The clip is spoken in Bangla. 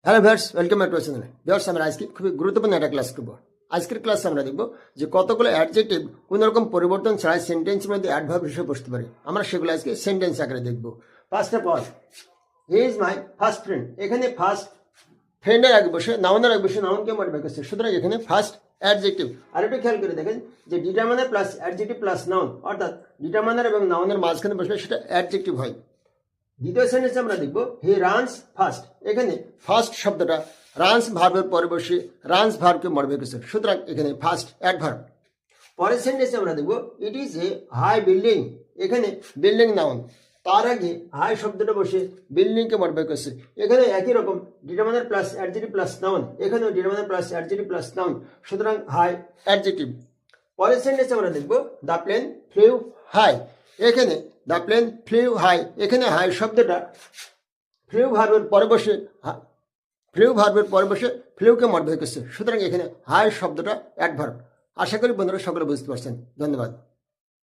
Hello viewers, welcome back to channel. Viewers, আমরা আজকে খুবই গুরুত্বপূর্ণ একটা ক্লাস করব। আজকের ক্লাসে আমরা দেখব যে কতগুলো অ্যাডজেক্টিভ কোন রকম পরিবর্তন ছাড়া সেন্টেন্সের মধ্যে অ্যাডভার্ব হিসেবে বসতে পারে। আমরা সেগুলো আজকে সেন্টেন্স আকারে দেখব। First of all, he is my first friend. এখানে ফার্স্ট ফ্রেন্ডের আগে বসে নাউনের আগে বসে নাউনকে মডিফাই করছে, সুতরাং এখানে ফার্স্ট অ্যাডজেক্টিভ। আর একটু খেয়াল করে দেখেন যে determiner plus adjective plus noun, অর্থাৎ ডিটারমিনার এবং নাউনের মাঝখানে বসলে সেটা অ্যাডজেক্টিভ হয়। দ্বিতীয় সেন্টেন্সে আমরা দেখব হি রানস ফার্স্ট। এখানে ফার্স্ট শব্দটা রানস ভার্বের পরে বসে রানস ভার্বকে মডিফাই করছে, সুতরাং এখানে ফার্স্ট অ্যাডভার্ব। পরের সেন্টেন্সে আমরা দেখব it is a high building. এখানে বিল্ডিং নাউন, তার আগে হাই শব্দটা বসে বিল্ডিংকে মডিফাই করছে। এখানে একই রকম determiner plus adjective plus noun, এখানেও determiner plus adjective plus noun, সুতরাং হাই অ্যাডজেক্টিভ। পরের সেন্টেন্সে আমরা দেখব দ্য প্লেন ফ্লিউ হাই। এখানে দ্য প্লেন ফ্লিউ হাই, এখানে হাই শব্দটা ফ্লিউ ভার্বের পরে বসে ফ্লিউকে মডিফাই করছে, সুতরাং এখানে হাই শব্দটা অ্যাডভার্ব। আশা করি বন্ধুরা সকলে বুঝতে পারছেন। ধন্যবাদ।